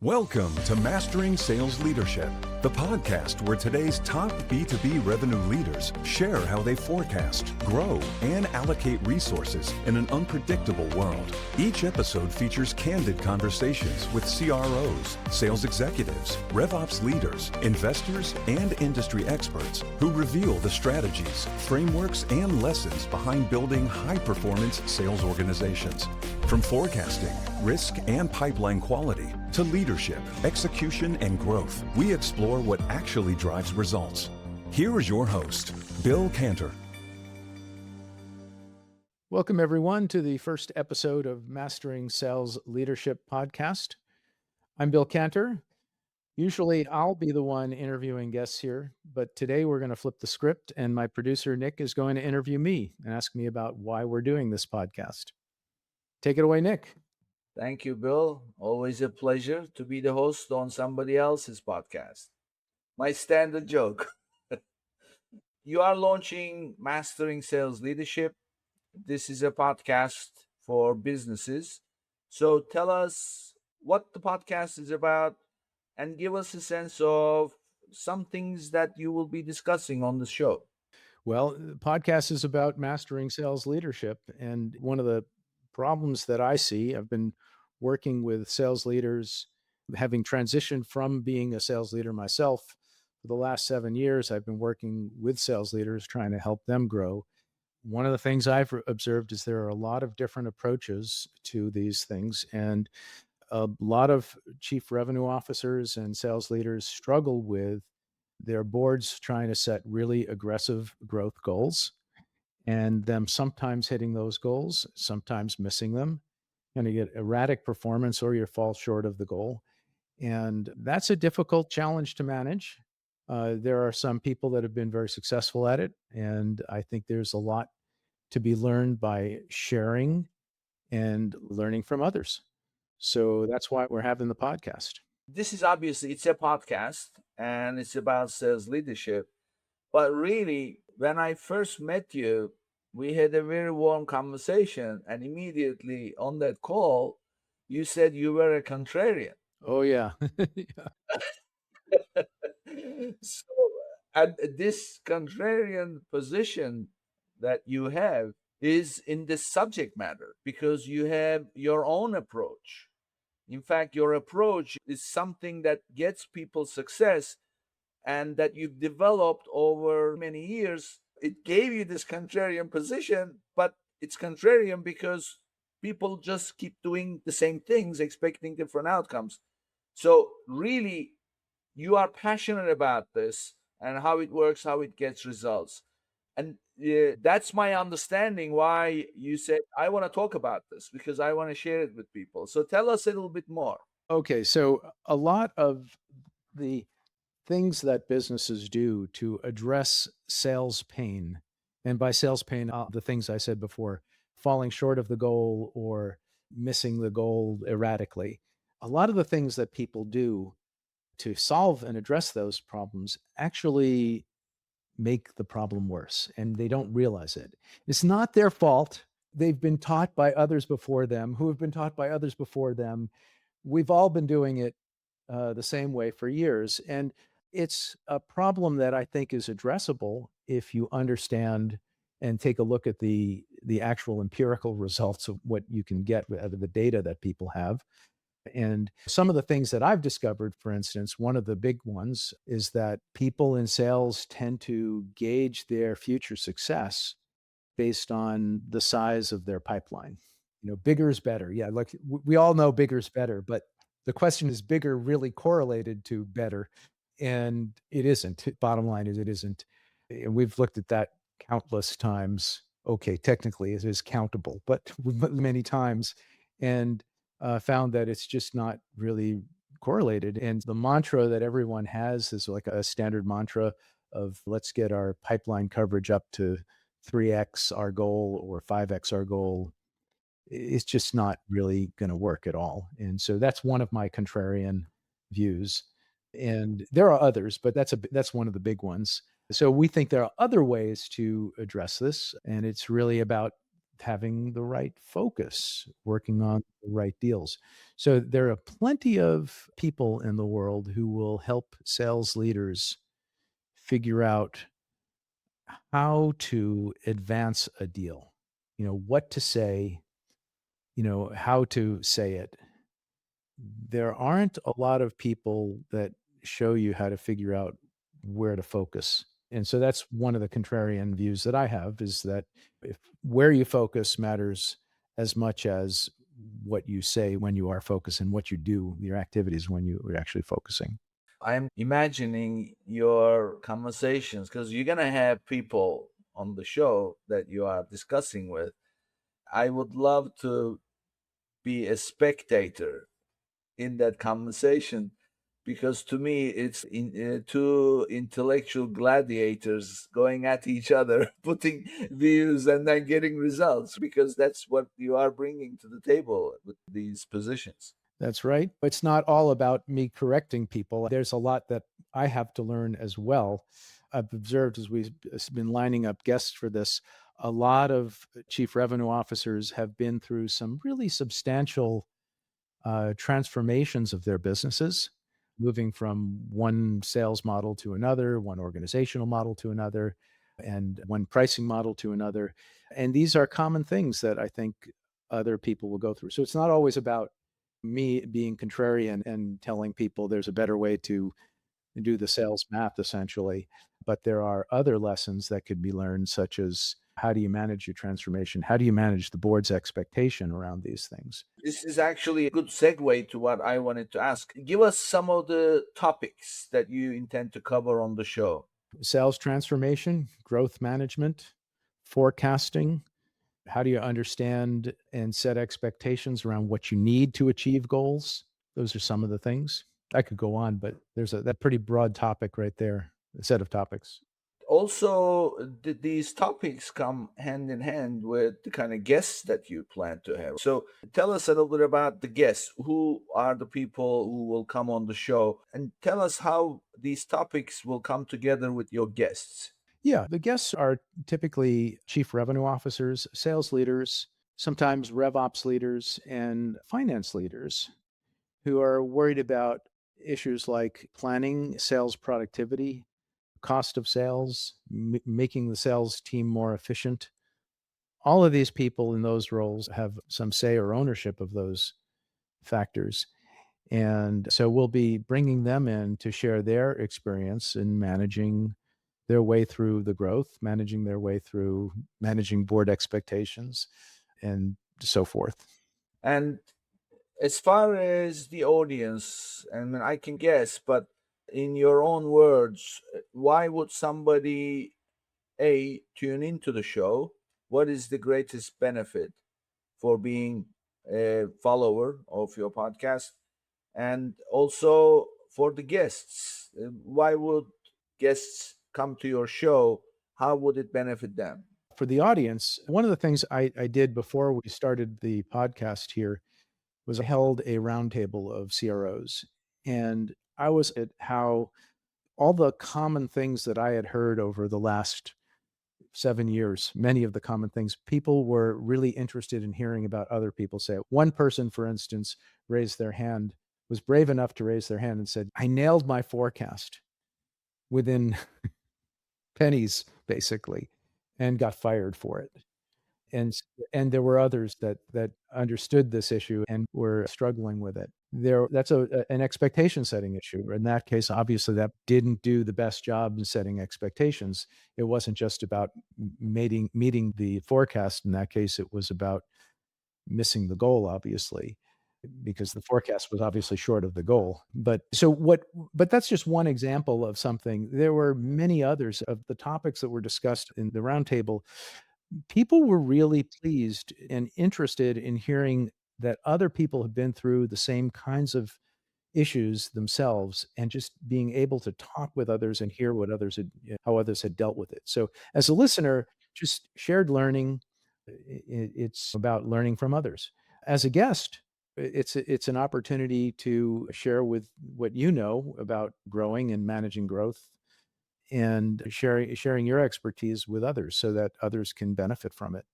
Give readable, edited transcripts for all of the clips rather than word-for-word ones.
Welcome to Mastering Sales Leadership, the podcast where today's top B2B revenue leaders share how they forecast, grow, and allocate resources in an unpredictable world. Each episode features candid conversations with CROs, sales executives, RevOps leaders, investors, and industry experts who reveal the strategies, frameworks, and lessons behind building high-performance sales organizations. From forecasting, risk, and pipeline quality to leadership, execution, and growth, we explore what actually drives results. Here is your host, Bill Kantor. Welcome, everyone, to the first episode of Mastering Sales Leadership podcast. I'm Bill Kantor. Usually, I'll be the one interviewing guests here, but today we're going to flip the script, and my producer, Nick, is going to interview me and ask me about why we're doing this podcast. Take it away, Nick. Thank you, Bill. Always a pleasure to be the host on somebody else's podcast. My standard joke. You are launching Mastering Sales Leadership. This is a podcast for businesses. So tell us what the podcast is about and give us a sense of some things that you will be discussing on the show. Well, the podcast is about mastering sales leadership. And one of the problems that I see, I've been working with sales leaders, having transitioned from being a sales leader myself. For the last 7 years, I've been working with sales leaders, trying to help them grow. One of the things I've observed is there are a lot of different approaches to these things. And a lot of chief revenue officers and sales leaders struggle with their boards trying to set really aggressive growth goals and them sometimes hitting those goals, sometimes missing them. And you get erratic performance or you fall short of the goal. And that's a difficult challenge to manage. There are some people that have been very successful at it. And I think there's a lot to be learned by sharing and learning from others. So that's why we're having the podcast. This is obviously, it's a podcast and it's about sales leadership. But really, when I first met you, we had a very warm conversation, and immediately on that call, you said you were a contrarian. Oh, yeah. So, and this contrarian position that you have is in the subject matter because you have your own approach. In fact, your approach is something that gets people success and that you've developed over many years. It gave you this contrarian position, but it's contrarian because people just keep doing the same things, expecting different outcomes. So really, you are passionate about this and how it works, how it gets results. And that's my understanding why you said, I want to talk about this because I want to share it with people. So tell us a little bit more. Okay, so a lot of the things that businesses do to address sales pain, and by sales pain, the things I said before, falling short of the goal or missing the goal erratically, a lot of the things that people do to solve and address those problems actually make the problem worse, and they don't realize it. It's not their fault. They've been taught by others before them, who have been taught by others before them. We've all been doing it the same way for years. And it's a problem that I think is addressable if you understand and take a look at the actual empirical results of what you can get out of the data that people have. And some of the things that I've discovered, for instance, one of the big ones is that people in sales tend to gauge their future success based on the size of their pipeline. You know, bigger is better. Yeah, like we all know bigger is better, but the question is bigger really correlated to better? And it isn't. Bottom line is it isn't. And we've looked at that countless times. Okay, technically it is countable, but many times, and found that it's just not really correlated. And the mantra that everyone has is like a standard mantra of let's get our pipeline coverage up to 3x our goal or 5x our goal. It's just not really going to work at all. And so that's one of my contrarian views. And there are others, but that's one of the big ones. So we think there are other ways to address this, and it's really about having the right focus, working on the right deals. So there are plenty of people in the world who will help sales leaders figure out how to advance a deal, what to say, how to say it. There aren't a lot of people that show you how to figure out where to focus. And so that's one of the contrarian views that I have, is that if where you focus matters as much as what you say when you are focused, and what you do, your activities when you are actually focusing. I'm imagining your conversations because you're going to have people on the show that you are discussing with. I would love to be a spectator in that conversation because to me it's two intellectual gladiators going at each other putting views and then getting results, because that's what you are bringing to the table with these positions. That's right. It's not all about me correcting people. There's a lot that I have to learn as well. I've observed, as we've been lining up guests for this, a lot of chief revenue officers have been through some really substantial transformations of their businesses, moving from one sales model to another, one organizational model to another, and one pricing model to another. And these are common things that I think other people will go through. So it's not always about me being contrarian and telling people there's a better way to do the sales math, essentially. But there are other lessons that could be learned, such as how do you manage your transformation? How do you manage the board's expectation around these things? This is actually a good segue to what I wanted to ask. Give us some of the topics that you intend to cover on the show. Sales transformation, growth management, forecasting. How do you understand and set expectations around what you need to achieve goals? Those are some of the things. I could go on, but there's that pretty broad topic right there, a set of topics. Also, these topics come hand in hand with the kind of guests that you plan to have. So tell us a little bit about the guests. Who are the people who will come on the show? And tell us how these topics will come together with your guests. Yeah, the guests are typically chief revenue officers, sales leaders, sometimes RevOps leaders, and finance leaders who are worried about issues like planning, sales productivity, cost of sales, making the sales team more efficient. All of these people in those roles have some say or ownership of those factors. And so we'll be bringing them in to share their experience in managing their way through the growth, managing their way through managing board expectations, and so forth. And as far as the audience, and I can guess, but in your own words, why would somebody tune into the show? What is the greatest benefit for being a follower of your podcast? And also for the guests, why would guests come to your show? How would it benefit them? For the audience, one of the things I did before we started the podcast here was I held a roundtable of CROs. And I was at how all the common things that I had heard over the last 7 years, many of the common things, people were really interested in hearing about other people say it. One person, for instance, raised their hand, was brave enough to raise their hand and said, I nailed my forecast within pennies, basically, and got fired for it. And there were others that understood this issue and were struggling with it. That's an expectation setting issue. In that case, obviously, that didn't do the best job in setting expectations. It wasn't just about meeting the forecast. In that case, it was about missing the goal, obviously, because the forecast was obviously short of the goal. But that's just one example of something. There were many others of the topics that were discussed in the roundtable. People were really pleased and interested in hearing that other people have been through the same kinds of issues themselves, and just being able to talk with others and hear what others had, how others had dealt with it. So as a listener, just shared learning. It's about learning from others. As a guest, it's an opportunity to share with what you know about growing and managing growth, and sharing your expertise with others so that others can benefit from it.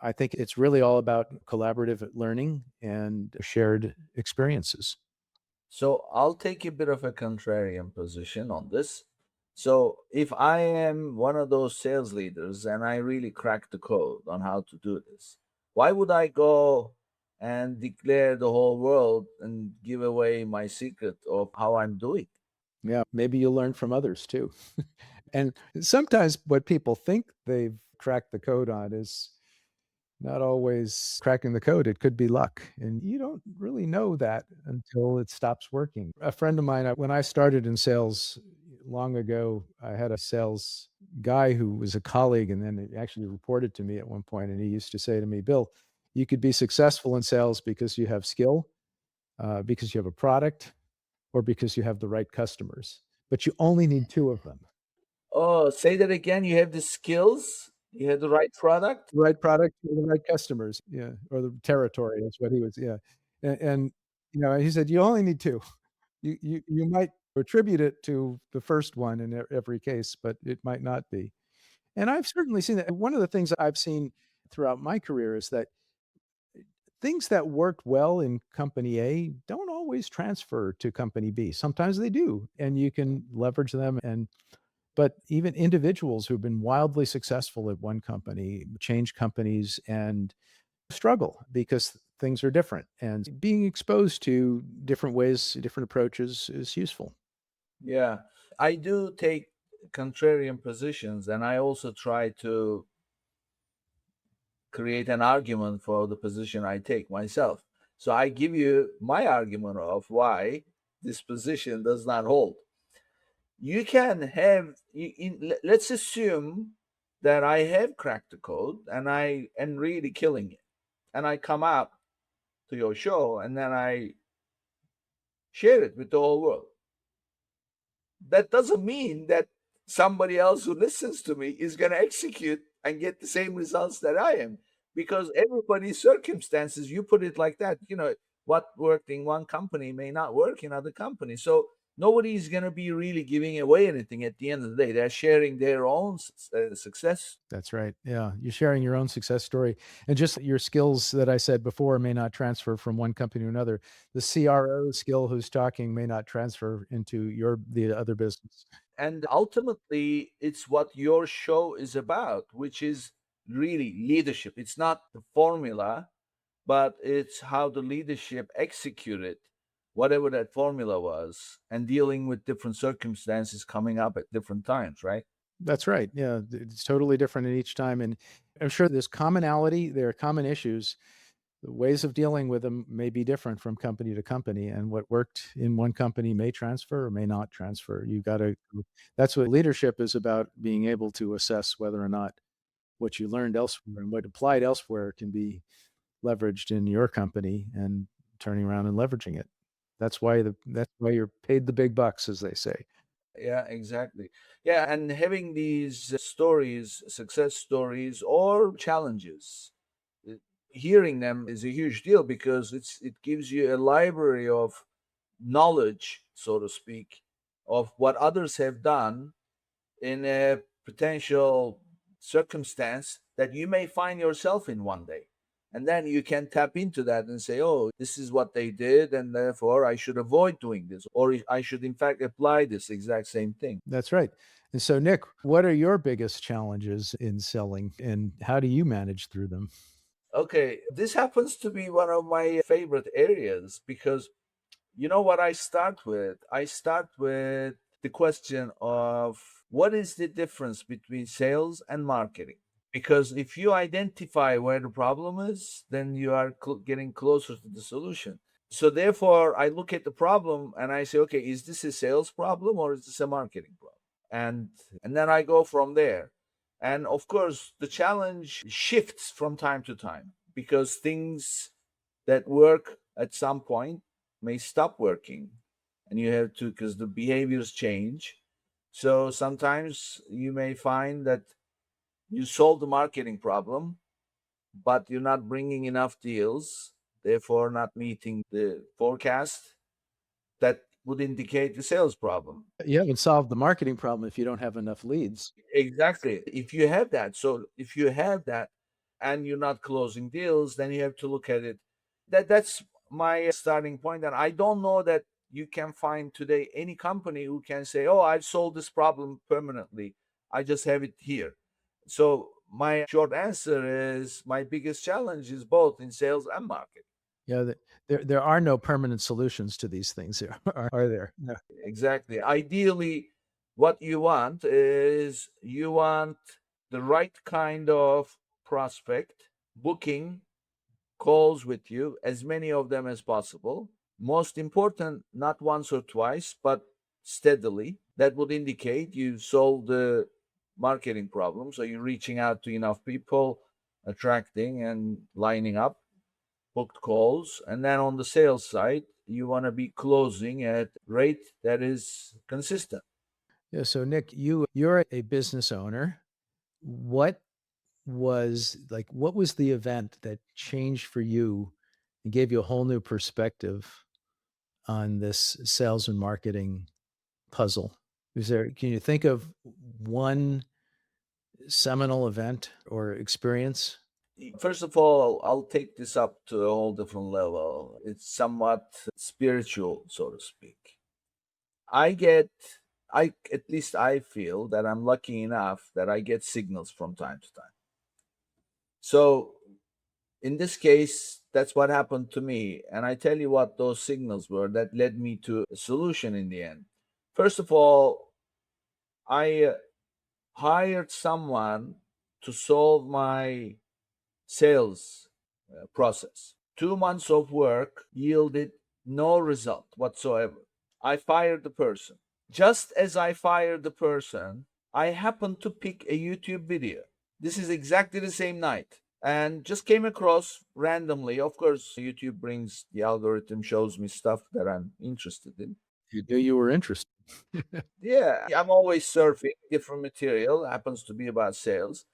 I think it's really all about collaborative learning and shared experiences. So I'll take a bit of a contrarian position on this. So if I am one of those sales leaders and I really crack the code on how to do this, why would I go and declare the whole world and give away my secret of how I'm doing? Yeah, maybe you learn from others too. And sometimes what people think they've cracked the code on is not always cracking the code. It could be luck. And you don't really know that until it stops working. A friend of mine, when I started in sales long ago, I had a sales guy who was a colleague and then he actually reported to me at one point. And he used to say to me, Bill, you could be successful in sales because you have skill, because you have a product, or because you have the right customers. But you only need two of them. Oh, say that again. You have the skills, you have the right product. The right product or the right customers, yeah, or the territory is what he was, yeah, and, he said, "You only need 2." You might attribute it to the first one in every case, but it might not be, and I've certainly seen that. One of the things I've seen throughout my career is that things that worked well in company A don't always transfer to company B. Sometimes they do, and you can leverage them but even individuals who've been wildly successful at one company change companies and struggle because things are different. And being exposed to different ways, different approaches is useful. Yeah, I do take contrarian positions, and I also try to create an argument for the position I take myself. So I give you my argument of why this position does not hold. You can have, let's assume that I have cracked the code and I am really killing it, and I come out to your show and then I share it with the whole world. That doesn't mean that somebody else who listens to me is going to execute and get the same results that I am, because everybody's circumstances, you put it like that, what worked in one company may not work in other companies. So nobody is going to be really giving away anything at the end of the day. They're sharing their own success. That's right. Yeah. You're sharing your own success story. And just your skills that I said before may not transfer from one company to another. The CRO skill who's talking may not transfer into the other business. And ultimately, it's what your show is about, which is really leadership. It's not the formula, but it's how the leadership executed whatever that formula was and dealing with different circumstances coming up at different times, right? That's right. Yeah. It's totally different in each time. And I'm sure there's commonality, there are common issues. The ways of dealing with them may be different from company to company, and what worked in one company may transfer or may not transfer. You got to, that's what leadership is about, being able to assess whether or not what you learned elsewhere and what applied elsewhere can be leveraged in your company and turning around and leveraging it. That's why you're paid the big bucks, as they say. Yeah, exactly. Yeah, and having these stories, success stories or challenges, uh, hearing them is a huge deal because it gives you a library of knowledge, so to speak, of what others have done in a potential circumstance that you may find yourself in one day. And then you can tap into that and say, oh, this is what they did, and therefore I should avoid doing this, or I should, in fact, apply this exact same thing. That's right. And so, Nick, what are your biggest challenges in selling and how do you manage through them? Okay, this happens to be one of my favorite areas because you know what I start with? I start with the question of what is the difference between sales and marketing? Because if you identify where the problem is, then you are getting closer to the solution. So therefore, I look at the problem and I say, okay, is this a sales problem or is this a marketing problem? And then I go from there. And of course, the challenge shifts from time to time because things that work at some point may stop working, and you have to, because the behaviors change. So sometimes you may find that you solve the marketing problem, but you're not bringing enough deals, therefore not meeting the forecast that would indicate the sales problem. You haven't solved the marketing problem if you don't have enough leads. Exactly. If you have that, and you're not closing deals, then you have to look at it. That's my starting point. And I don't know that you can find today any company who can say, "Oh, I've solved this problem permanently. I just have it here." So my short answer is my biggest challenge is both in sales and marketing. Yeah, there are no permanent solutions to these things, are there? No. Exactly. Ideally, what you want is you want the right kind of prospect booking calls with you, as many of them as possible. Most important, not once or twice, but steadily. That would indicate you solved the marketing problem. So you're reaching out to enough people, attracting and lining up booked calls. And then on the sales side, you want to be closing at rate that is consistent. Yeah, so Nick, you're a business owner. What what was the event that changed for you and gave you a whole new perspective on this sales and marketing puzzle? Can you think of one seminal event or experience? First of all, I'll take this up to a whole different level. It's somewhat spiritual, so to speak. I get, at least I feel that I'm lucky enough that I get signals from time to time. So in this case, that's what happened to me. And I tell you what those signals were that led me to a solution in the end. First of all, I hired someone to solve my sales process. 2 months of work yielded no result whatsoever. I fired the person. Just as I fired the person, I happened to pick a YouTube video. This is exactly the same night. And just came across randomly. Of course, YouTube brings the algorithm, shows me stuff that I'm interested in. You knew you were interested. Yeah, I'm always surfing different material, happens to be about sales.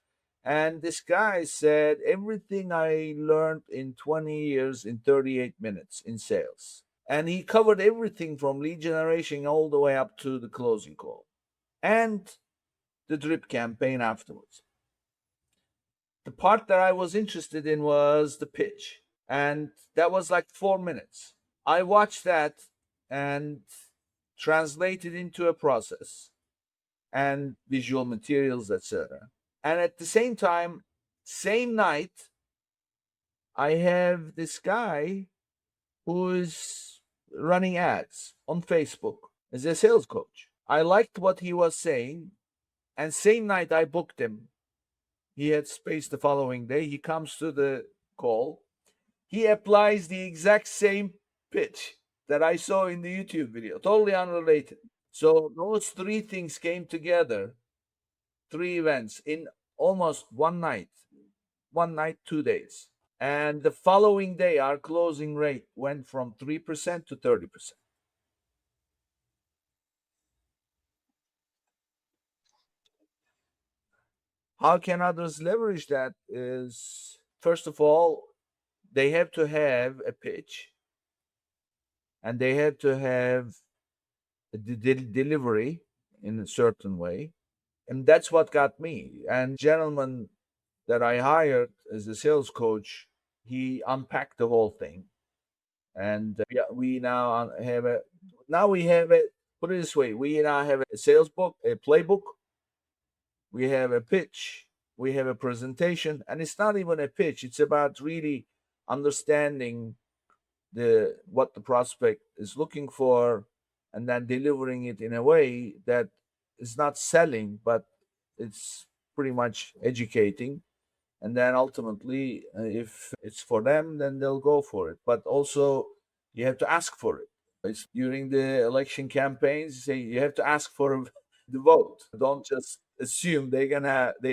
And this guy said everything I learned in 20 years in 38 minutes in sales. And he covered everything from lead generation all the way up to the closing call and the drip campaign afterwards. The part that I was interested in was the pitch. And that was like 4 minutes. I watched that and translated into a process and visual materials, etc. And at the same time, same night, I have this guy who is running ads on Facebook as a sales coach. I liked what he was saying, and same night I booked him. He had space the following day. He comes to the call. He applies the exact same pitch that I saw in the YouTube video, totally unrelated. So those three things came together, three events in almost one night, 2 days. And the following day, our closing rate went from 3% to 30%. How can others leverage that? Is first of all, they have to have a pitch and they have to have a delivery in a certain way. And that's what got me. And gentleman that I hired as a sales coach, he unpacked the whole thing. And yeah, we now have a put it this way, we now have a sales book, a playbook, we have a pitch, we have a presentation, and it's not even a pitch. It's about really understanding what the prospect is looking for and then delivering it in a way that is not selling, but it's pretty much educating. And then ultimately, if it's for them, then they'll go for it. But also, you have to ask for it. It's during the election campaigns. You say you have to ask for the vote. Don't just assume they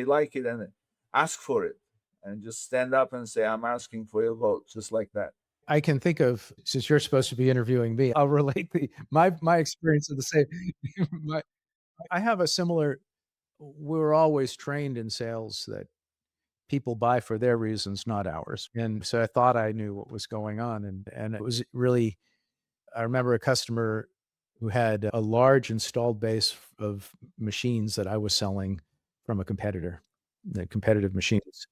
like it and ask for it, and just stand up and say, "I'm asking for your vote," just like that. I can think of, since you're supposed to be interviewing me, I'll relate my experience of the same. my, I have a similar. We're always trained in sales that people buy for their reasons, not ours. And so I thought I knew what was going on, and it was really. I remember a customer who had a large installed base of machines that I was selling from a competitor, the competitive machines.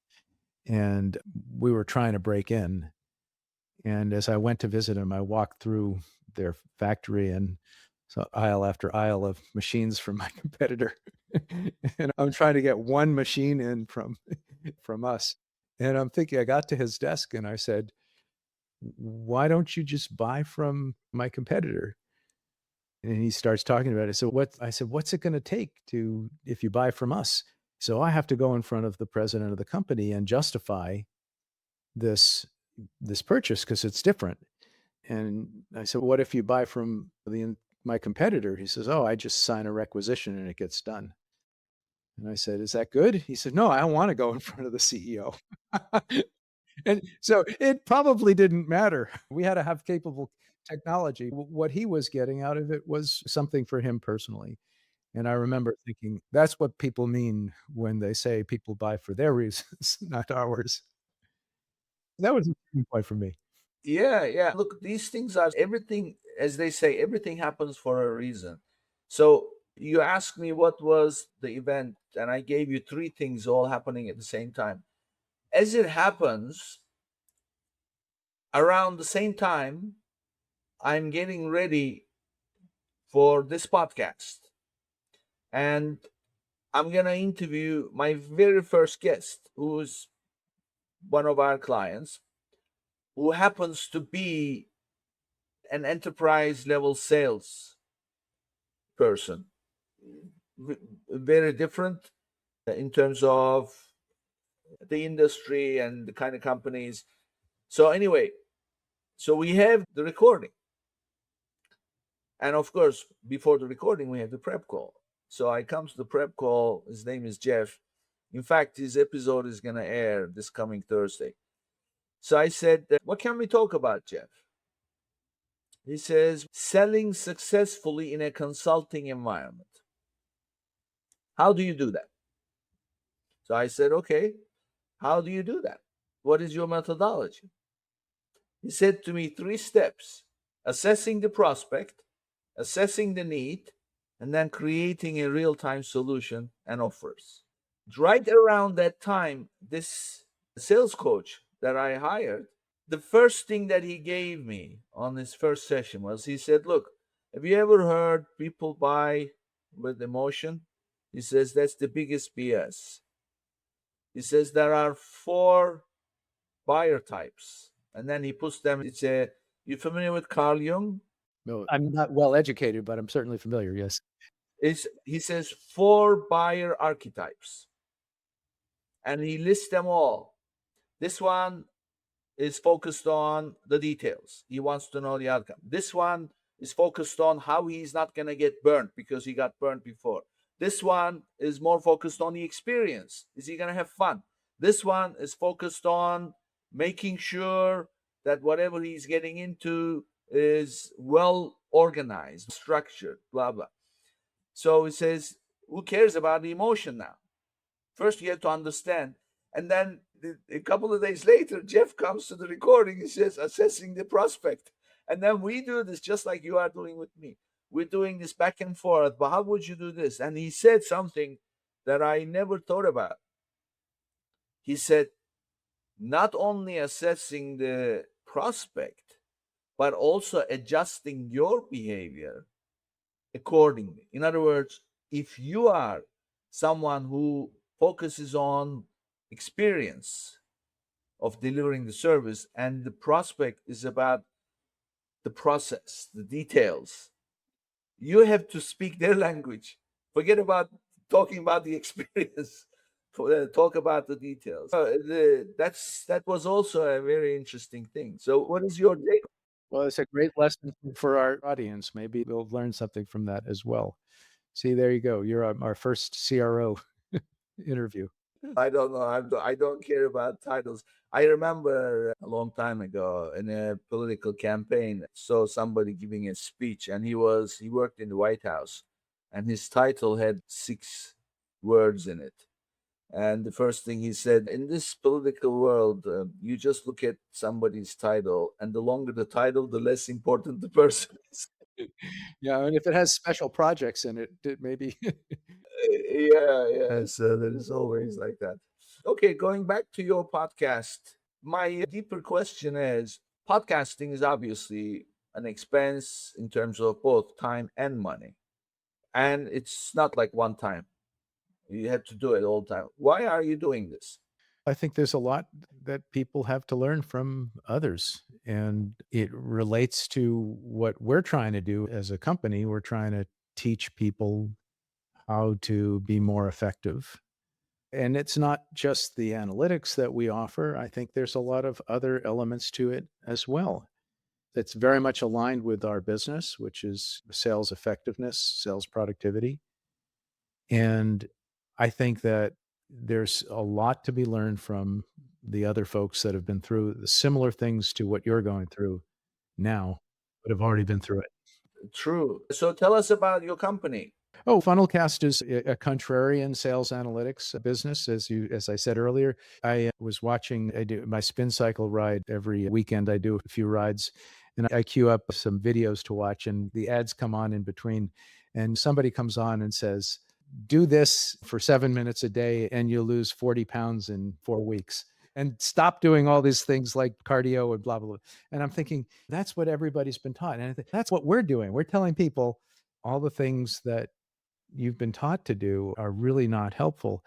and we were trying to break in. And as I went to visit him, I walked through their factory and saw aisle after aisle of machines from my competitor. And I'm trying to get one machine in from us. And I'm thinking, I got to his desk and I said, why don't you just buy from my competitor? And he starts talking about it. So what I said, what's it going to take to if you buy from us? So I have to go in front of the president of the company and justify this this purchase because it's different. And I said, what if you buy from my competitor? He says, oh, I just sign a requisition and it gets done. And I said, is that good? He said, no, I don't want to go in front of the CEO. And so it probably didn't matter. We had to have capable technology. What he was getting out of it was something for him personally. And I remember thinking, that's what people mean when they say people buy for their reasons, not ours. That was a turning point for me. Yeah, yeah. Look, these things are everything, as they say, everything happens for a reason. So you asked me what was the event, and I gave you three things all happening at the same time. As it happens, around the same time, I'm getting ready for this podcast. And I'm going to interview my very first guest, who's one of our clients, who happens to be an enterprise level sales person. Very different in terms of the industry and the kind of companies. So, anyway, so we have the recording. And of course, before the recording, we have the prep call. So I come to the prep call. His name is Jeff. In fact, his episode is going to air this coming Thursday. So I said, what can we talk about, Jeff? He says, selling successfully in a consulting environment. How do you do that? So I said, okay, how do you do that? What is your methodology? He said to me, 3 steps: assessing the prospect, assessing the need, and then creating a real time solution and offers. Right around that time, this sales coach that I hired, the first thing that he gave me on his first session was, he said, look, have you ever heard people buy with emotion? He says, that's the biggest BS. He says, there are 4 buyer types. And then he puts them, you familiar with Carl Jung? No, I'm not well educated, but I'm certainly familiar. Yes. He says 4 buyer archetypes. And he lists them all. This one is focused on the details. He wants to know the outcome. This one is focused on how he's not going to get burnt because he got burnt before. This one is more focused on the experience. Is he going to have fun? This one is focused on making sure that whatever he's getting into is well organized, structured, blah, blah. So he says, who cares about the emotion now? First, you have to understand. And then a couple of days later, Jeff comes to the recording. He says, assessing the prospect. And then we do this just like you are doing with me. We're doing this back and forth. But how would you do this? And he said something that I never thought about. He said, not only assessing the prospect, but also adjusting your behavior accordingly. In other words, if you are someone who focuses on experience of delivering the service and the prospect is about the process, the details, you have to speak their language. Forget about talking about the experience. Talk about the details. That was also a very interesting thing. So, what is your take? Well, it's a great lesson for our audience. Maybe they'll learn something from that as well. See, there you go. You're our first CRO interview. I don't know. I don't care about titles. I remember a long time ago in a political campaign, saw somebody giving a speech, and he worked in the White House, and his title had 6 words in it. And the first thing he said, in this political world, you just look at somebody's title, and the longer the title, the less important the person is. Yeah, and if it has special projects in it, maybe. Yeah, yeah. So that is always like that. Okay, going back to your podcast, my deeper question is podcasting is obviously an expense in terms of both time and money. And it's not like one time. You have to do it all the time. Why are you doing this? I think there's a lot that people have to learn from others, and it relates to what we're trying to do as a company. We're trying to teach people how to be more effective. And it's not just the analytics that we offer. I think there's a lot of other elements to it as well. It's very much aligned with our business, which is sales effectiveness, sales productivity. And I think that there's a lot to be learned from the other folks that have been through the similar things to what you're going through now, but have already been through it. True. So tell us about your company. Oh, Funnelcast is a contrarian sales analytics business. As I said earlier, I was watching. I do my spin cycle ride every weekend. I do a few rides, and I queue up some videos to watch, and the ads come on in between, and somebody comes on and says, "Do this for 7 minutes a day, and you'll lose 40 pounds in 4 weeks." And stop doing all these things like cardio and blah blah blah. And I'm thinking that's what everybody's been taught, and I think that's what we're doing. We're telling people all the things that you've been taught to do are really not helpful.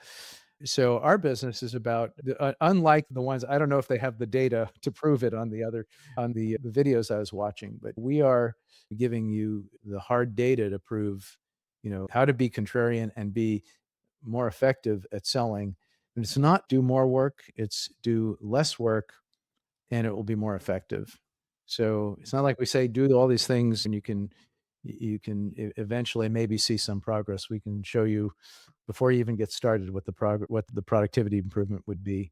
So our business is about unlike the ones I don't know if they have the data to prove it on the videos I was watching, but we are giving you the hard data to prove, how to be contrarian and be more effective at selling. And it's not do more work, it's do less work and it will be more effective. So it's not like we say do all these things and you can eventually maybe see some progress. We can show you before you even get started what the productivity improvement would be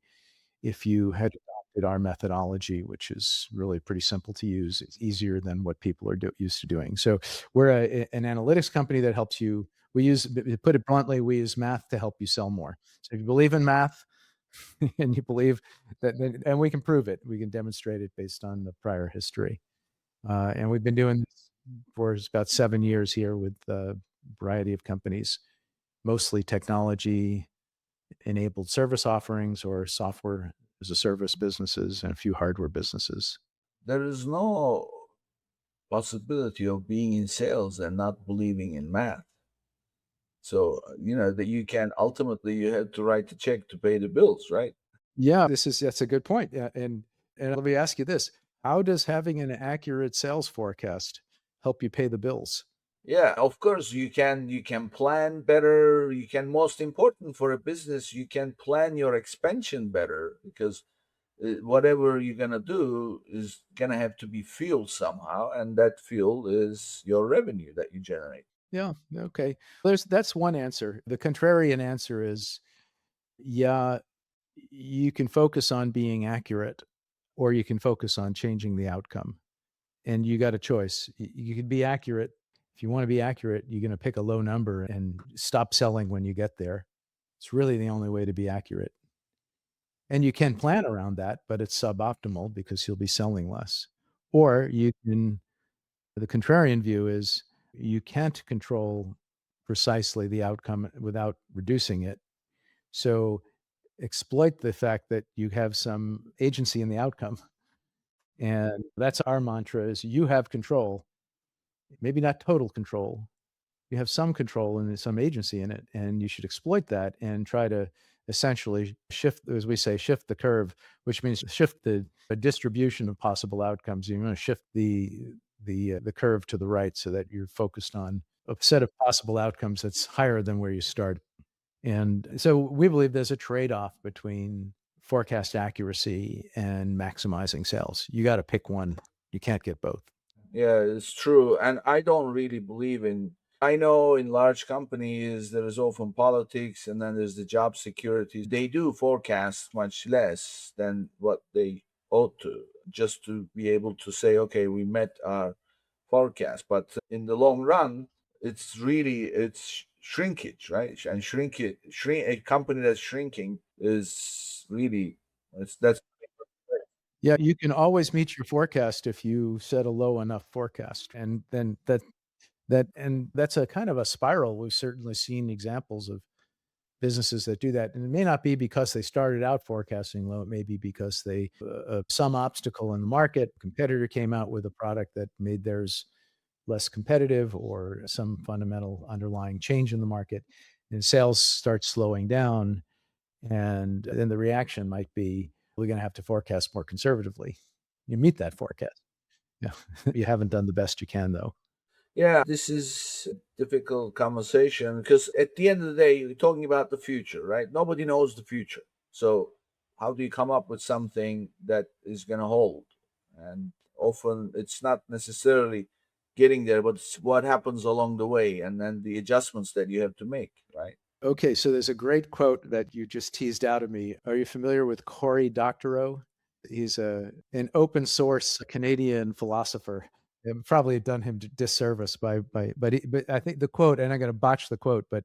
if you had adopted our methodology, which is really pretty simple to use. It's easier than what people are used to doing. So we're an analytics company that helps you. Put it bluntly, we use math to help you sell more. So if you believe in math and you believe that, and we can prove it, we can demonstrate it based on the prior history. And we've been doing this for about 7 years here with a variety of companies, mostly technology enabled service offerings or software as a service businesses and a few hardware businesses. There is no possibility of being in sales and not believing in math. So, that you can ultimately you have to write the check to pay the bills, right? Yeah, that's a good point. Yeah, and let me ask you this: how does having an accurate sales forecast help you pay the bills? Yeah, of course you can plan better. You can most important for a business, you can plan your expansion better because whatever you're gonna do is gonna have to be fueled somehow, and that fuel is your revenue that you generate. Yeah, okay. That's one answer. The contrarian answer is, yeah, you can focus on being accurate or you can focus on changing the outcome. And you got a choice. You can be accurate. If you want to be accurate, you're going to pick a low number and stop selling when you get there. It's really the only way to be accurate. And you can plan around that, but it's suboptimal because you'll be selling less. Or the contrarian view is you can't control precisely the outcome without reducing it. So exploit the fact that you have some agency in the outcome. And that's our mantra is you have control, maybe not total control. You have some control and some agency in it, and you should exploit that and try to essentially shift, as we say, shift the curve, which means shift the distribution of possible outcomes. You want to shift the curve to the right so that you're focused on a set of possible outcomes that's higher than where you start. And so we believe there's a trade-off between forecast accuracy and maximizing sales. You got to pick one. You can't get both. Yeah, it's true. And I don't really believe in, I know in large companies there is often politics and then there's the job security. They do forecast much less than what they ought to, just to be able to say, okay, we met our forecast. But in the long run, it's shrinkage, right? And shrink a company that's shrinking is really, that's Yeah, you can always meet your forecast if you set a low enough forecast. And then that's a kind of a spiral. We've certainly seen examples of businesses that do that. And it may not be because they started out forecasting low. It may be because they some obstacle in the market, competitor came out with a product that made theirs less competitive, or some fundamental underlying change in the market, and sales start slowing down. And then the reaction might be, we're going to have to forecast more conservatively. You meet that forecast. Yeah. You haven't done the best you can, though. Yeah, this is a difficult conversation because at the end of the day, you're talking about the future, right? Nobody knows the future. So, how do you come up with something that is going to hold? And often it's not necessarily getting there, but it's what happens along the way and then the adjustments that you have to make, right? Okay, so there's a great quote that you just teased out of me. Are you familiar with Cory Doctorow? He's an open source Canadian philosopher. I've probably done him disservice but I think the quote, and I'm going to botch the quote, but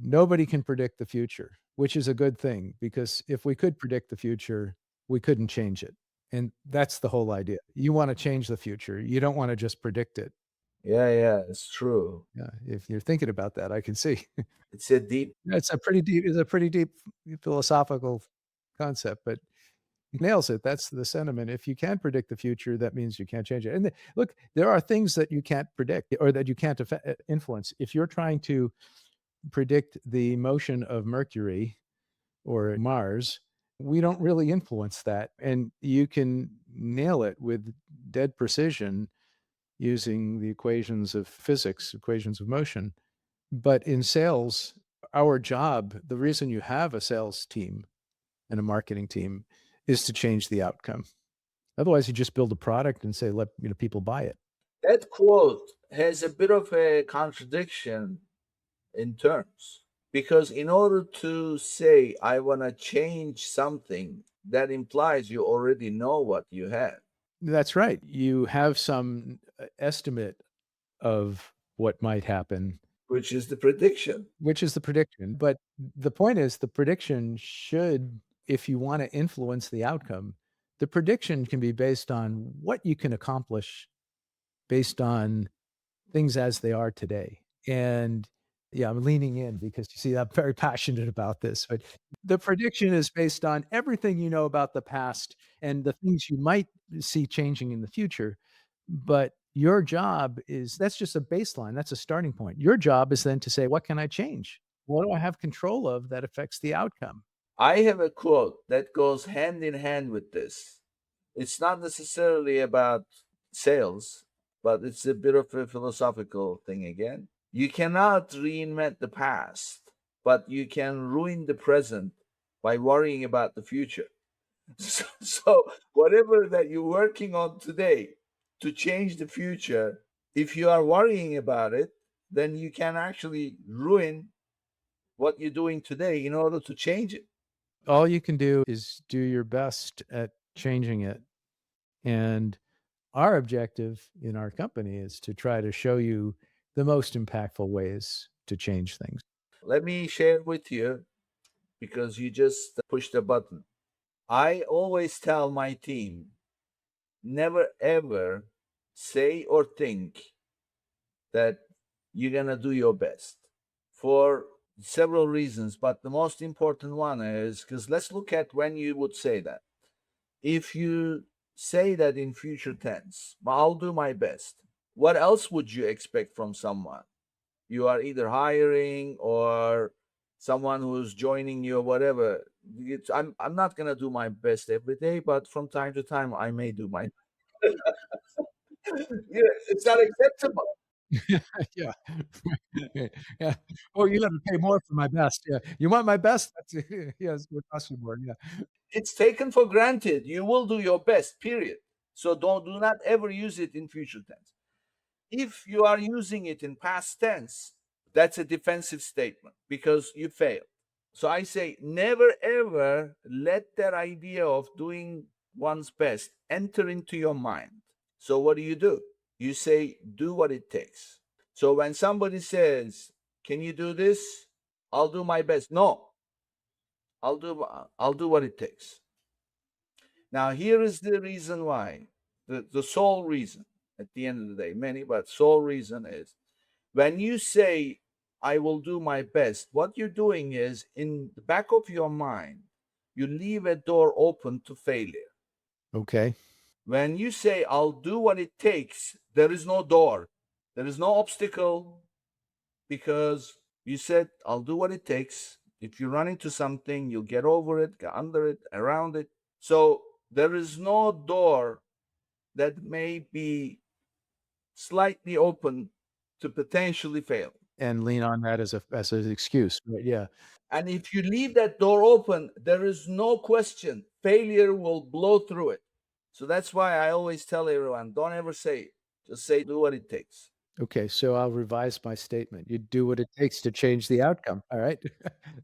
nobody can predict the future, which is a good thing, because if we could predict the future, we couldn't change it. And that's the whole idea. You want to change the future. You don't want to just predict it. Yeah, it's true. Yeah, if you're thinking about that, I can see. It's a deep. It's a pretty deep philosophical concept, but he nails it. That's the sentiment. If you can predict the future, that means you can't change it. And look, there are things that you can't predict or that you can't influence. If you're trying to predict the motion of Mercury or Mars, we don't really influence that. And you can nail it with dead precision using the equations of physics, equations of motion. But in sales, our job, the reason you have a sales team and a marketing team, is to change the outcome. Otherwise, you just build a product and say, let people buy it. That quote has a bit of a contradiction in terms because in order to say I want to change something, that implies you already know what you have. That's right. You have some estimate of what might happen, Which is the prediction. which is the prediction. But the point is, the prediction should, if you want to influence the outcome, the prediction can be based on what you can accomplish based on things as they are today. And yeah, I'm leaning in because you see, I'm very passionate about this. But the prediction is based on everything you know about the past and the things you might see changing in the future. But your job is, that's just a baseline. That's a starting point. Your job is then to say, what can I change? What do I have control of that affects the outcome? I have a quote that goes hand in hand with this. It's not necessarily about sales, but it's a bit of a philosophical thing again. You cannot reinvent the past, but you can ruin the present by worrying about the future. So whatever that you're working on today to change the future, if you are worrying about it, then you can actually ruin what you're doing today in order to change it. All you can do is do your best at changing it. And our objective in our company is to try to show you the most impactful ways to change things. Let me share with you because you just pushed a button. I always tell my team never ever say or think that you're going to do your best for several reasons, but the most important one is because let's look at when you would say that. If you say that in future tense, I'll do my best, what else would you expect from someone? You are either hiring or someone who's joining you or whatever. I'm not going to do my best every day, but from time to time, I may do my yeah, it's not acceptable. Yeah. Yeah. Oh, you got to pay more for my best. Yeah. You want my best? That's, yes, it would cost you more. Yeah. It's taken for granted. You will do your best, period. So do not ever use it in future tense. If you are using it in past tense, that's a defensive statement because you failed. So I say never ever let that idea of doing one's best enter into your mind. So what do? You say do what it takes. So when somebody says, "Can you do this?" I'll do my best. No, I'll do what it takes. Now here is the reason why. The sole reason at the end of the day, many, but sole reason is when you say I will do my best. What you're doing is, in the back of your mind, you leave a door open to failure. Okay. When you say, I'll do what it takes, there is no door, there is no obstacle, because you said, I'll do what it takes. If you run into something, you'll get over it, get under it, around it. So there is no door that may be slightly open to potentially fail. And lean on that as an excuse, right? Yeah. And if you leave that door open, there is no question failure will blow through it. So that's why I always tell everyone, don't ever say it. Just say, do what it takes. Okay, so I'll revise my statement. You do what it takes to change the outcome. All right.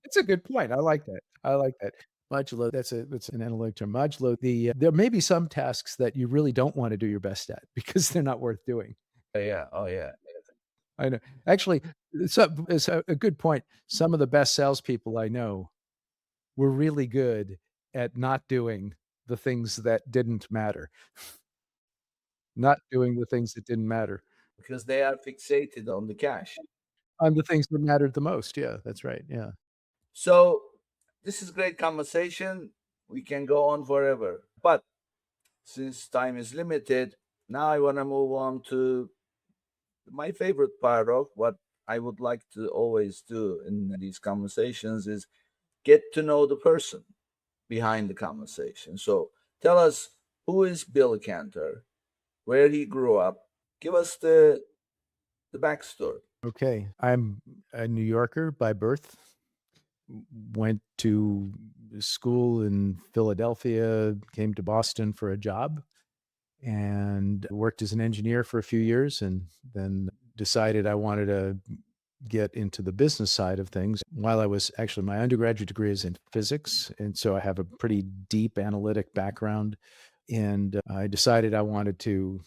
That's a good point. I like that. I like that. Modulo, that's an analytic term. Modulo, there may be some tasks that you really don't want to do your best at because they're not worth doing. Yeah. Oh, yeah. I know. Actually, it's a good point. Some of the best salespeople I know were really good at not doing the things that didn't matter. Not doing the things that didn't matter. Because they are fixated on the cash. On the things that mattered the most. Yeah, that's right. Yeah. So this is great conversation. We can go on forever. But since time is limited, now I want to move on to my favorite part of what I would like to always do in these conversations is get to know the person behind the conversation. So tell us, who is Bill Kantor, where he grew up. Give us the backstory. Okay. I'm a New Yorker by birth. Went to school in Philadelphia, came to Boston for a job, and worked as an engineer for a few years, and then decided I wanted to get into the business side of things. While I was actually, my undergraduate degree is in physics, and so I have a pretty deep analytic background. And I decided I wanted to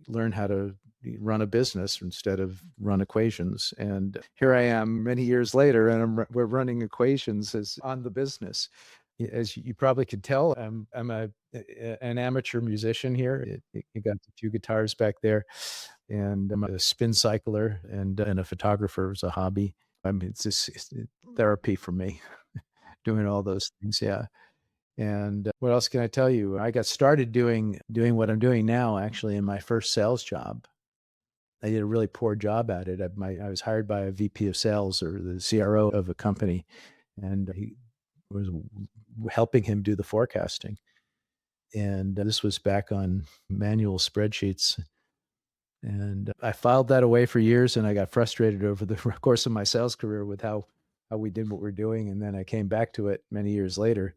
learn how to run a business instead of run equations. And here I am many years later, and we're running equations as on the business. As you probably could tell, I'm an amateur musician here. You got a few guitars back there, and I'm a spin cycler and a photographer as a hobby. It's just therapy for me, doing all those things. Yeah. And what else can I tell you? I got started doing what I'm doing now, actually, in my first sales job. I did a really poor job at it. I was hired by a VP of sales or the CRO of a company, and he was helping him do the forecasting. And this was back on manual spreadsheets. And I filed that away for years, and I got frustrated over the course of my sales career with how we did what we're doing. And then I came back to it many years later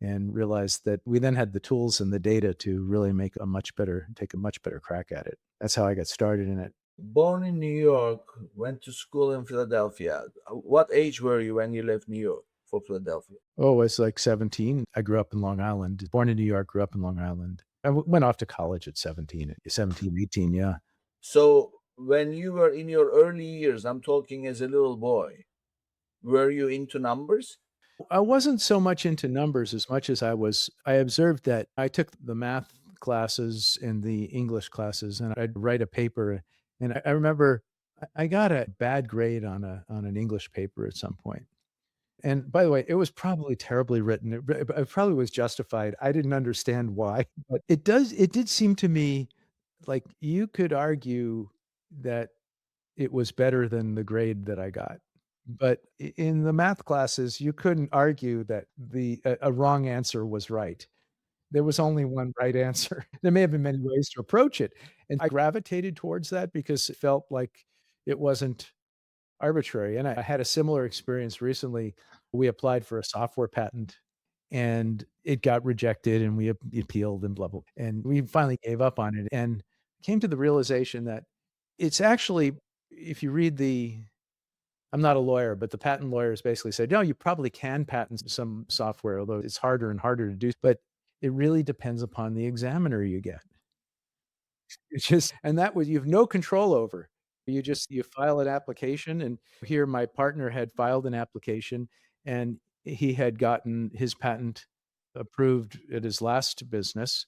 and realized that we then had the tools and the data to really take a much better crack at it. That's how I got started in it. Born in New York, went to school in Philadelphia. What age were you when you left New York for Philadelphia? Oh, I was like 17. I grew up in Long Island, born in New York, grew up in Long Island. I went off to college at 17, 18. Yeah. So when you were in your early years, I'm talking as a little boy, were you into numbers? I wasn't so much into numbers as much as I observed that I took the math classes and the English classes, and I'd write a paper. And I remember I got a bad grade on an English paper at some point. And by the way, it was probably terribly written. It probably was justified. I didn't understand why, but it did seem to me like you could argue that it was better than the grade that I got. But in the math classes, you couldn't argue that a wrong answer was right. There was only one right answer. There may have been many ways to approach it, and I gravitated towards that because it felt like it wasn't arbitrary. And I had a similar experience recently. We applied for a software patent, and it got rejected, and we appealed and blah, blah, and we finally gave up on it and came to the realization that it's actually, if you read the I'm not a lawyer, but the patent lawyers basically said, no, you probably can patent some software, although it's harder and harder to do. But it really depends upon the examiner you get. It's just, and that was, you have no control over. You file an application, and here my partner had filed an application, and he had gotten his patent approved at his last business.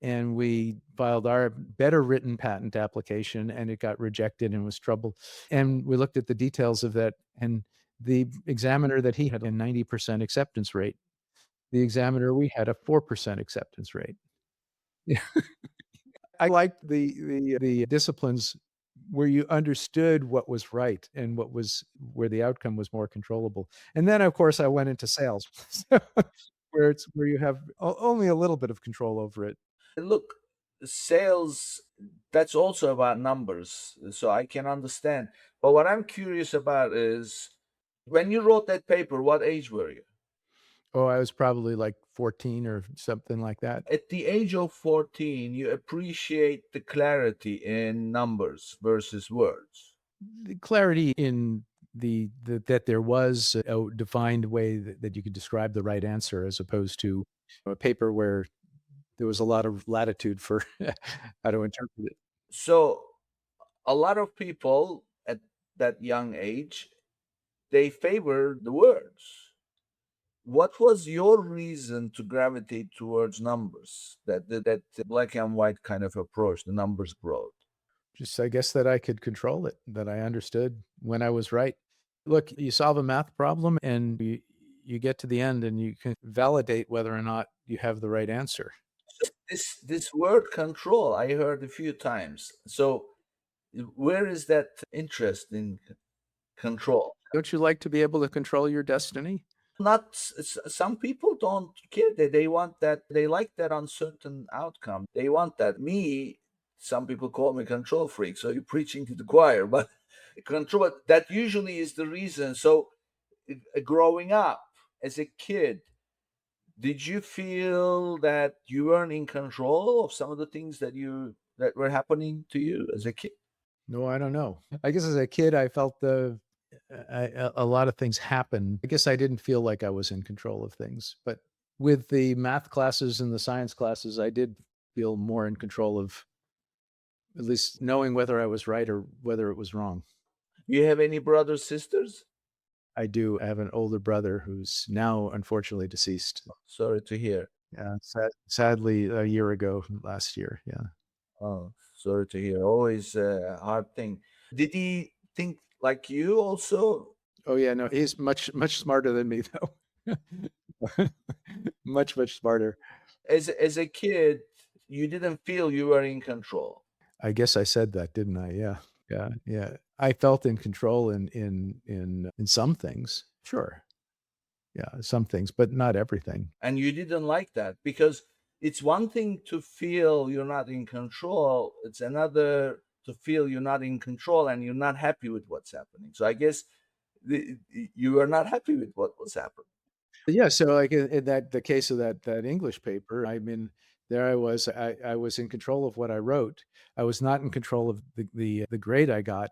and we filed our better written patent application, and it got rejected and was trouble. And we looked at the details of that, and the examiner that he had a 90% acceptance rate. The examiner we had a 4% acceptance rate. Yeah. I liked the disciplines where you understood what was right and where the outcome was more controllable. And then, of course, I went into sales, where you have only a little bit of control over it. Look, sales, that's also about numbers, so I can understand. But what I'm curious about is when you wrote that paper, what age were you? Oh, I was probably like 14 or something like that. At the age of 14, you appreciate the clarity in numbers versus words. The clarity in that there was a defined way that you could describe the right answer, as opposed to a paper where there was a lot of latitude for how to interpret it. So, a lot of people at that young age, they favor the words. What was your reason to gravitate towards numbers? That black and white kind of approach, the numbers growth. Just, I guess, that I could control it, that I understood when I was right. Look, you solve a math problem and you get to the end and you can validate whether or not you have the right answer. This word control I heard a few times. So where is that interest in control? Don't you like to be able to control your destiny? Not some people don't care. They want that. They like that uncertain outcome. They want that. Me, some people call me control freak. So you're preaching to the choir, but control, that usually is the reason. So growing up as a kid, did you feel that you weren't in control of some of the things that were happening to you as a kid? No, I don't know. I guess as a kid, I felt a lot of things happened. I guess I didn't feel like I was in control of things, but with the math classes and the science classes, I did feel more in control of at least knowing whether I was right or whether it was wrong. You have any brothers, sisters? I do. I have an older brother who's now unfortunately deceased. Sorry to hear. Yeah, sadly, a year ago, last year. Yeah. Oh, sorry to hear. Always a hard thing. Did he think like you also? Oh yeah, no, he's much smarter than me though. Much smarter. As a kid, you didn't feel you were in control. I guess I said that, didn't I? Yeah. Yeah. Yeah. I felt in control in some things. Sure. Yeah, some things, but not everything. And you didn't like that because it's one thing to feel you're not in control, it's another to feel you're not in control and you're not happy with what's happening. So I guess you were not happy with what was happening. Yeah, so like in the case of that English paper, I mean, there I was in control of what I wrote. I was not in control of the grade I got,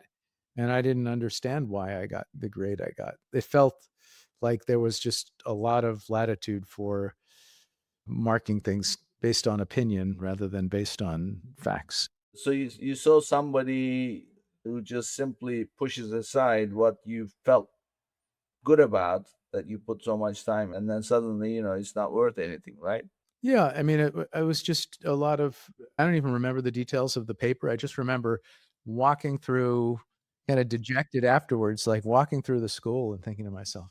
and I didn't understand why I got the grade I got. It felt like there was just a lot of latitude for marking things based on opinion rather than based on facts. So you saw somebody who just simply pushes aside what you felt good about, that you put so much time, and then suddenly, it's not worth anything, right? Yeah, I mean, it was just a lot of I don't even remember the details of the paper. I just remember walking through kinda dejected afterwards, like walking through the school and thinking to myself,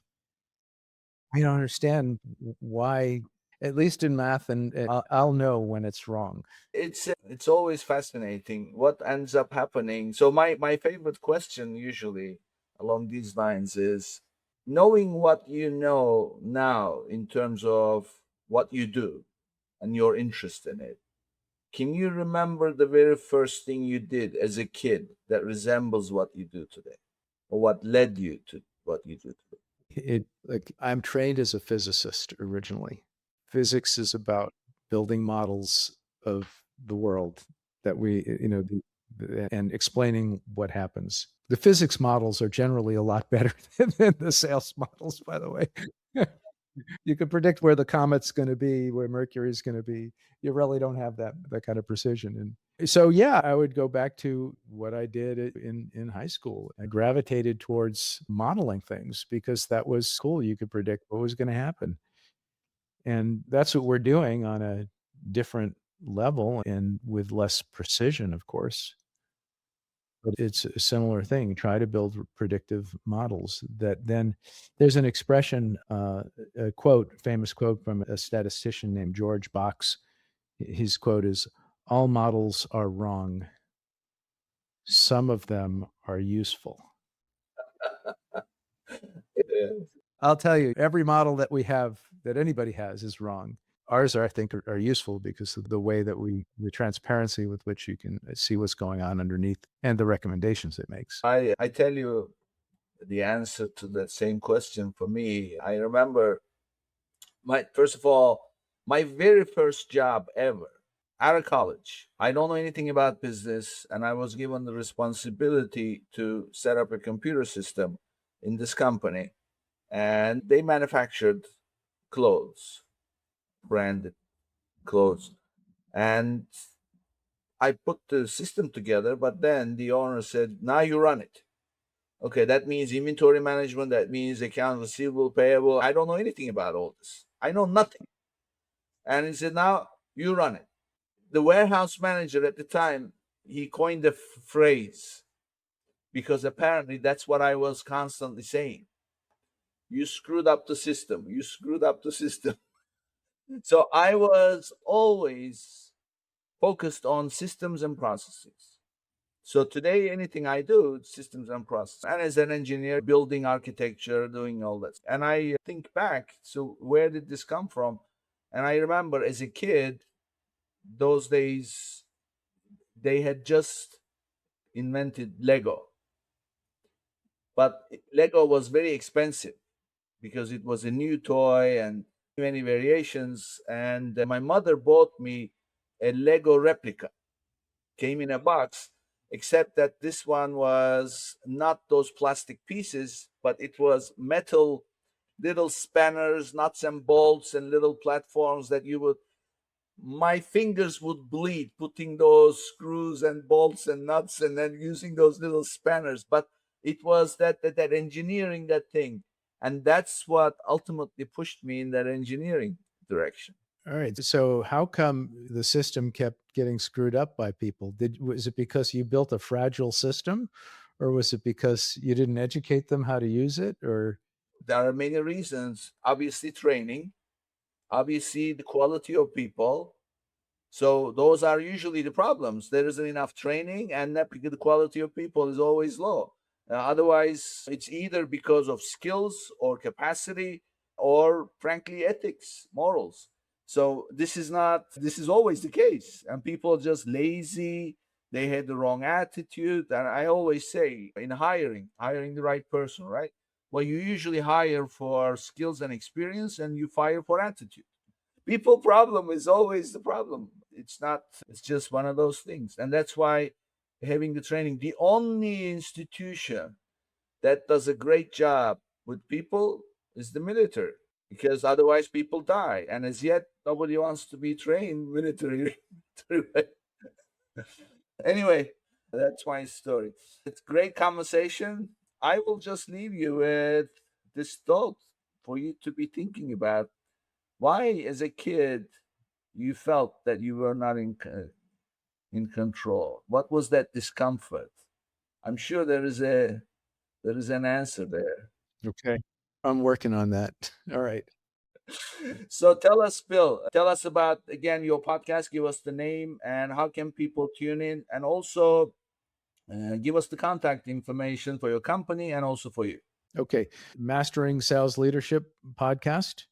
"I don't understand why," at least in math, and I'll know when it's wrong. It's always fascinating what ends up happening. So my favorite question usually along these lines is, knowing what you know now in terms of what you do and your interest in it, can you remember the very first thing you did as a kid that resembles what you do today, or what led you to what you do today? I'm trained as a physicist originally. Physics is about building models of the world that and explaining what happens. The physics models are generally a lot better than the sales models, by the way. You can predict where the comet's gonna be, where Mercury's gonna be. You really don't have that kind of precision, and so, yeah, I would go back to what I did in high school. I gravitated towards modeling things because that was cool. You could predict what was gonna happen, and that's what we're doing on a different level and with less precision, of course. But it's a similar thing. Try to build predictive models that then there's an expression, a quote, famous quote from a statistician named George Box. His quote is, "All models are wrong. Some of them are useful." Yeah. I'll tell you, every model that we have, that anybody has, is wrong. Ours are, I think, are useful because of the way that the transparency with which you can see what's going on underneath and the recommendations it makes. I tell you the answer to that same question for me. I remember my first of all, my very first job ever out of college. I don't know anything about business, and I was given the responsibility to set up a computer system in this company, and they manufactured clothes, branded clothes. And I put the system together, but then the owner said, "Now you run it." Okay, that means inventory management, that means account receivable, payable. I don't know anything about all this. I know nothing. And he said, "Now you run it." The warehouse manager at the time, he coined the phrase because apparently that's what I was constantly saying. "You screwed up the system. You screwed up the system." So I was always focused on systems and processes. So today, anything I do, it's systems and process. And as an engineer, building architecture, doing all that. And I think back, so where did this come from? And I remember as a kid, those days, they had just invented Lego. But Lego was very expensive because it was a new toy and many variations. And my mother bought me a Lego replica, came in a box, except that this one was not those plastic pieces, but it was metal, little spanners, nuts and bolts, and little platforms that you would, my fingers would bleed putting those screws and bolts and nuts and then using those little spanners. But it was that engineering, that thing. And that's what ultimately pushed me in that engineering direction. All right. So how come the system kept getting screwed up by people? Was it because you built a fragile system, or was it because you didn't educate them how to use it? Or There are many reasons. Obviously, training, obviously, the quality of people. So those are usually the problems. There isn't enough training, and the quality of people is always low. Otherwise, it's either because of skills or capacity, or frankly, ethics, morals. So this is always the case, and people are just lazy. They had the wrong attitude, and I always say in hiring the right person, right? Well, you usually hire for skills and experience, and you fire for attitude. People problem is always the problem. It's not, it's just one of those things. And that's why having the training, the only institution that does a great job with people is the military, because otherwise people die. And as yet, nobody wants to be trained military. Anyway, that's my story. It's great conversation. I will just leave you with this thought for you to be thinking about. Why, as a kid, you felt that you were not in control? What was that discomfort? I'm sure there is an answer there. okay, I'm working on that. All right. So tell us, Bill, tell us about again your podcast. Give us the name and how can people tune in, and also give us the contact information for your company and also for you. Okay. Mastering Sales Leadership podcast.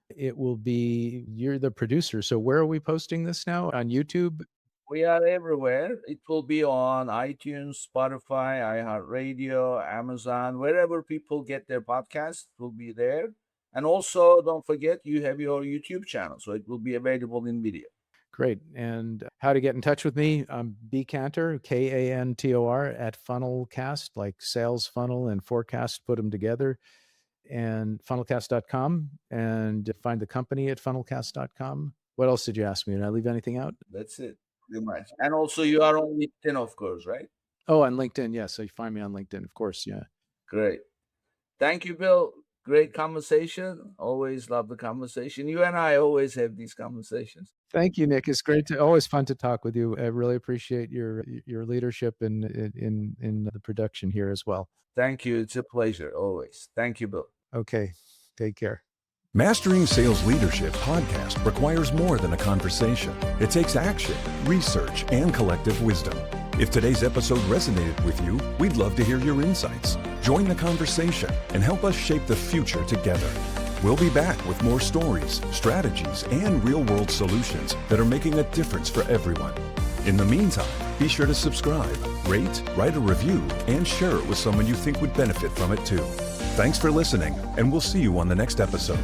It will be, you're the producer. So where are we posting this now? On YouTube? We are everywhere. It will be on iTunes, Spotify, iHeartRadio, Amazon, wherever people get their podcasts, it will be there. And also, don't forget, you have your YouTube channel, so it will be available in video. Great. And how to get in touch with me? I'm B Kantor, Kantor, at Funnelcast, like sales funnel and forecast, put them together, and funnelcast.com, and find the company at funnelcast.com. What else did you ask me? Did I leave anything out? That's it, pretty much. And also, you are on LinkedIn, of course, right? Oh, on LinkedIn. Yes. So you find me on LinkedIn, of course. Yeah. Great. Thank you, Bill. great conversation. Always love the conversation. You and I always have these conversations. Thank you, Nick. It's always fun to talk with you. I really appreciate your leadership in the production here as well. Thank you. It's a pleasure always. Thank you, Bill. Okay. Take care. Mastering Sales Leadership podcast requires more than a conversation. It takes action, research, and collective wisdom. If today's episode resonated with you, we'd love to hear your insights. Join the conversation and help us shape the future together. We'll be back with more stories, strategies, and real-world solutions that are making a difference for everyone. In the meantime, be sure to subscribe, rate, write a review, and share it with someone you think would benefit from it too. Thanks for listening, and we'll see you on the next episode.